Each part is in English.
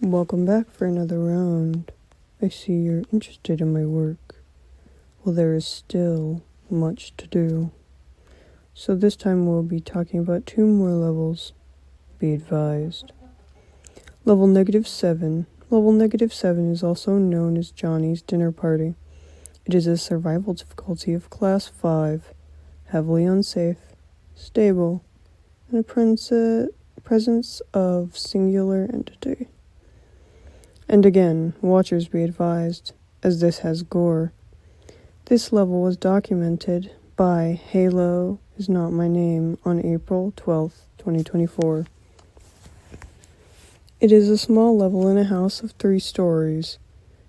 Welcome back for another round. I see you're interested in my work. Well, there is still much to do. So this time we'll be talking about 2 more levels. Be advised. Level -7. Level -7 is also known as Johnny's Dinner Party. It is a survival difficulty of Class 5, heavily unsafe, stable, and a presence of singular entity. And again, watchers be advised, as this has gore. This level was documented by Halo Is Not My Name on April 12th, 2024. It is a small level in a house of 3 stories.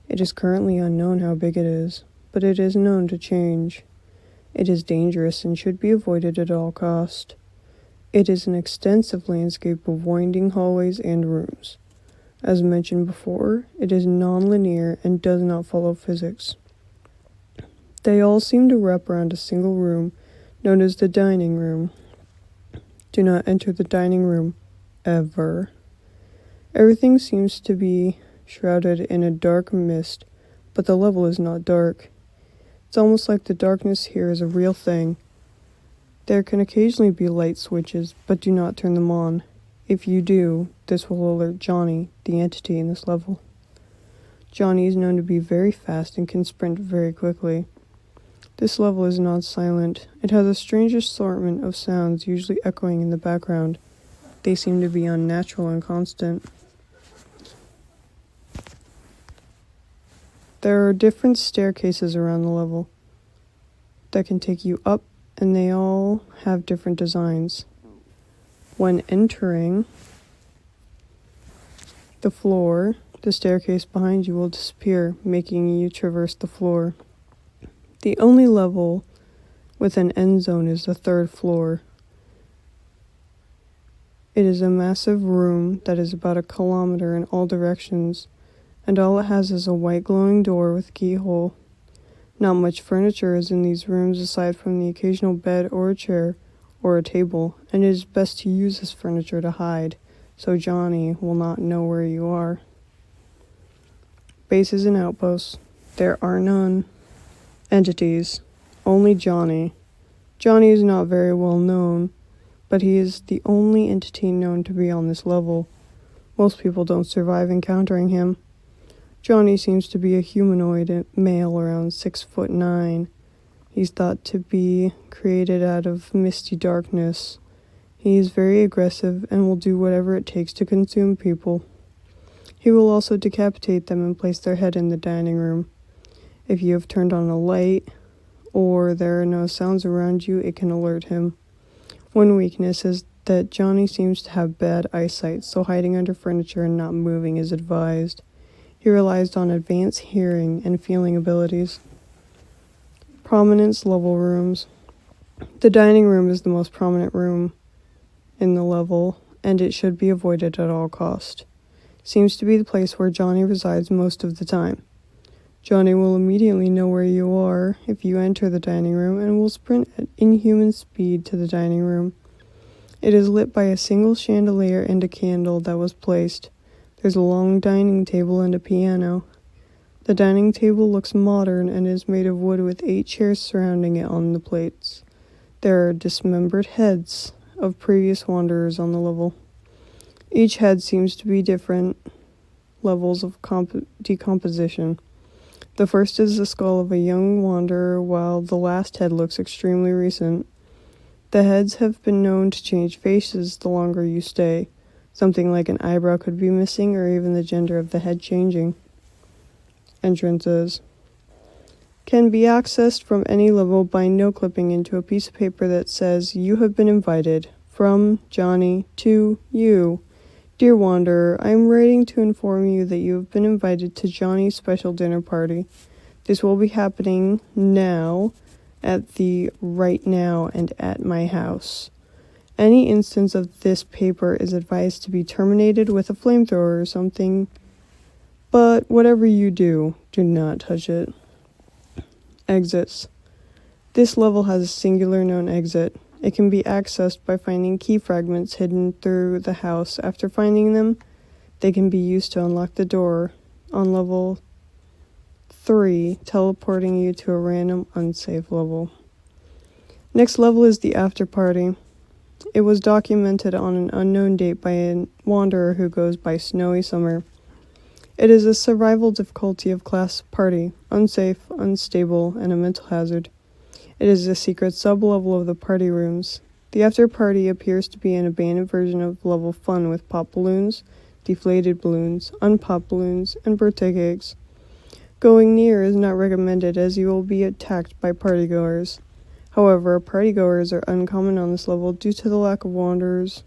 It is currently unknown how big it is, but it is known to change. It is dangerous and should be avoided at all cost. It is an extensive landscape of winding hallways and rooms. As mentioned before, it is non-linear and does not follow physics. They all seem to wrap around a single room, known as the dining room. Do not enter the dining room, ever. Everything seems to be shrouded in a dark mist, but the level is not dark. It's almost like the darkness here is a real thing. There can occasionally be light switches, but do not turn them on. If you do, this will alert Johnny, the entity in this level. Johnny is known to be very fast and can sprint very quickly. This level is not silent. It has a strange assortment of sounds, usually echoing in the background. They seem to be unnatural and constant. There are different staircases around the level that can take you up, and they all have different designs. When entering the floor, the staircase behind you will disappear, making you traverse the floor. The only level with an end zone is the 3rd floor. It is a massive room that is about 1 kilometer in all directions, and all it has is a white glowing door with a keyhole. Not much furniture is in these rooms aside from the occasional bed or a chair or a table, and it is best to use this furniture to hide, so Johnny will not know where you are. Bases and outposts. There are none. Entities. Only Johnny. Johnny is not very well known, but he is the only entity known to be on this level. Most people don't survive encountering him. Johnny seems to be a humanoid male around 6'9". He's thought to be created out of misty darkness. He is very aggressive and will do whatever it takes to consume people. He will also decapitate them and place their head in the dining room. If you have turned on a light or there are no sounds around you, it can alert him. One weakness is that Johnny seems to have bad eyesight, so hiding under furniture and not moving is advised. He relies on advanced hearing and feeling abilities. Prominence level rooms. The dining room is the most prominent room in the level, and it should be avoided at all cost. Seems to be the place where Johnny resides most of the time. Johnny will immediately know where you are if you enter the dining room and will sprint at inhuman speed to the dining room. It is lit by a single chandelier and a candle that was placed. There's a long dining table and a piano. The dining table looks modern and is made of wood with 8 chairs surrounding it on the plates. There are dismembered heads of previous wanderers on the level. Each head seems to be different levels of decomposition. The first is the skull of a young wanderer, while the last head looks extremely recent. The heads have been known to change faces the longer you stay. Something like an eyebrow could be missing, or even the gender of the head changing. Entrances can be accessed from any level by no-clipping into a piece of paper that says, "You have been invited. From Johnny to you. Dear Wanderer, I am writing to inform you that you have been invited to Johnny's special dinner party. This will be happening now, at the right now, and at my house. Any instance of this paper is advised to be terminated with a flamethrower or something, but whatever you do, do not touch it." Exits. This level has a singular known exit. It can be accessed by finding key fragments hidden through the house. After finding them, They can be used to unlock the door on level 3, teleporting you to a random unsafe level. Next level is the after party. It was documented on an unknown date by a wanderer who goes by Snowy Summer. It is a survival difficulty of class party, unsafe, unstable, and a mental hazard. It is a secret sub-level of the party rooms. The after party appears to be an abandoned version of level fun with pop balloons, deflated balloons, unpopped balloons, and birthday cakes. Going near is not recommended as you will be attacked by partygoers. However, partygoers are uncommon on this level due to the lack of wanderers.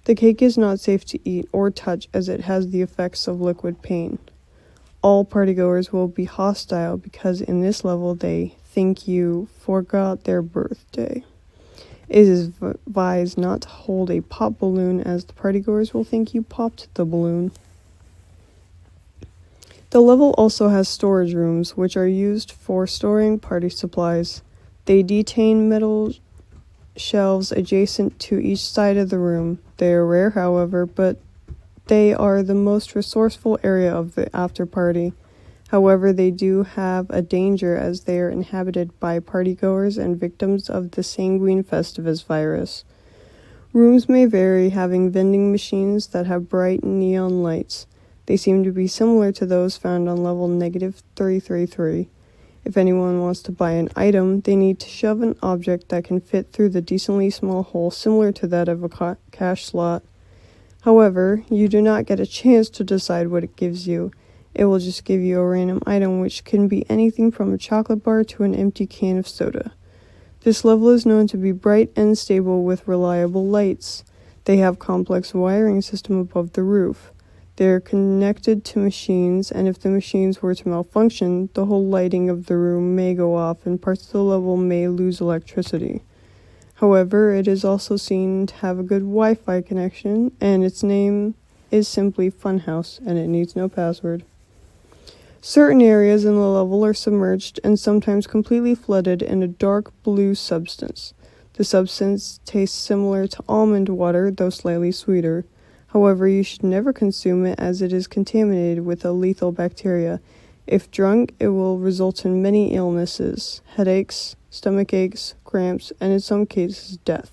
The cake is not safe to eat or touch as it has the effects of liquid pain. All partygoers will be hostile because in this level they think you forgot their birthday. It is advised not to hold a pop balloon as the partygoers will think you popped the balloon. The level also has storage rooms which are used for storing party supplies. They detain metal shelves adjacent to each side of the room. They are rare, however, but they are the most resourceful area of the after party. However, they do have a danger as they are inhabited by partygoers and victims of the sanguine festivus virus. Rooms may vary, having vending machines that have bright neon lights. They seem to be similar to those found on level -333. If anyone wants to buy an item, they need to shove an object that can fit through the decently small hole similar to that of a cash slot. However, you do not get a chance to decide what it gives you. It will just give you a random item which can be anything from a chocolate bar to an empty can of soda. This level is known to be bright and stable with reliable lights. They have complex wiring system above the roof. They are connected to machines, and if the machines were to malfunction, the whole lighting of the room may go off and parts of the level may lose electricity. However, it is also seen to have a good Wi-Fi connection, and its name is simply Funhouse, and it needs no password. Certain areas in the level are submerged and sometimes completely flooded in a dark blue substance. The substance tastes similar to almond water, though slightly sweeter. However, you should never consume it as it is contaminated with a lethal bacteria. If drunk, it will result in many illnesses, headaches, stomach aches, cramps, and in some cases, death.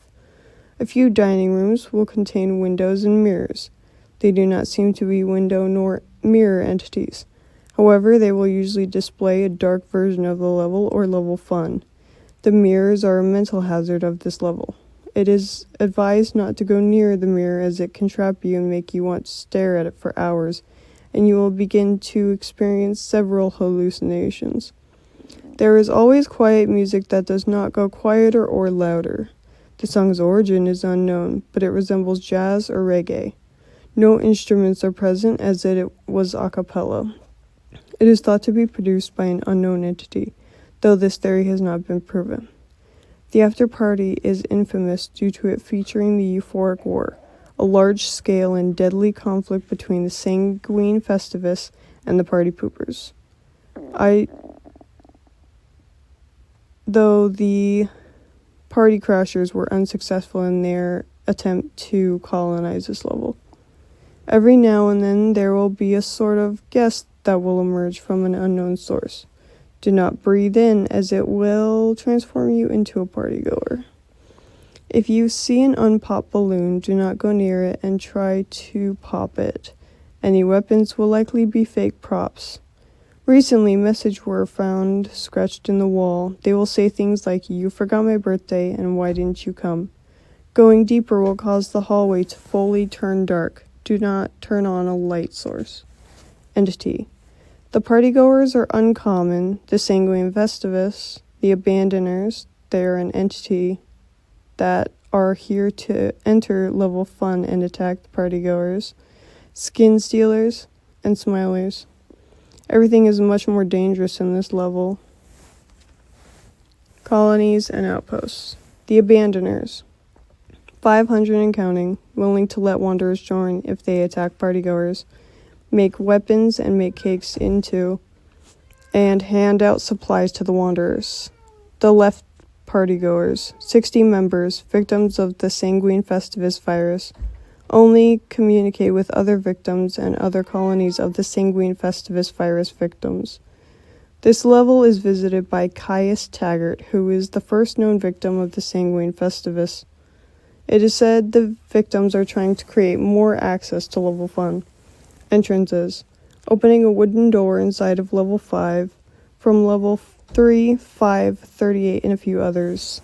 A few dining rooms will contain windows and mirrors. They do not seem to be window nor mirror entities. However, they will usually display a dark version of the level or level fun. The mirrors are a mental hazard of this level. It is advised not to go near the mirror as it can trap you and make you want to stare at it for hours, and you will begin to experience several hallucinations. There is always quiet music that does not go quieter or louder. The song's origin is unknown, but it resembles jazz or reggae. No instruments are present as it was a cappella. It is thought to be produced by an unknown entity, though this theory has not been proven. The after party is infamous due to it featuring the Euphoric War, a large-scale and deadly conflict between the sanguine festivus and the party poopers. Though the party crashers were unsuccessful in their attempt to colonize this level. Every now and then there will be a sort of guest that will emerge from an unknown source. Do not breathe in, as it will transform you into a partygoer. If you see an unpopped balloon, do not go near it and try to pop it. Any weapons will likely be fake props. Recently, messages were found scratched in the wall. They will say things like, "You forgot my birthday, and why didn't you come?" Going deeper will cause the hallway to fully turn dark. Do not turn on a light source. Entity. The partygoers are uncommon. The sanguine festivus, the abandoners, they are an entity that are here to enter level fun and attack the partygoers. Skin stealers and smilers. Everything is much more dangerous in this level. Colonies and outposts. The abandoners. 500 and counting, willing to let wanderers join if they attack partygoers. Make weapons and make cakes into, and hand out supplies to the wanderers. The left partygoers, 60 members, victims of the sanguine festivus virus. Only communicate with other victims and other colonies of the sanguine festivus virus victims. This level is visited by Caius Taggart, who is the first known victim of the sanguine festivus. It is said the victims are trying to create more access to level 1. Entrances. Opening a wooden door inside of level 5, from level 3, 5, 38, and a few others.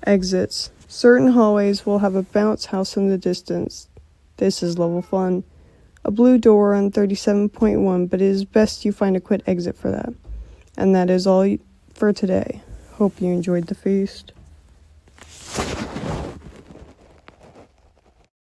Exits. Certain hallways will have a bounce house in the distance. This is level fun. A blue door on 37.1, but it is best you find a quick exit for that. And that is all for today. Hope you enjoyed the feast.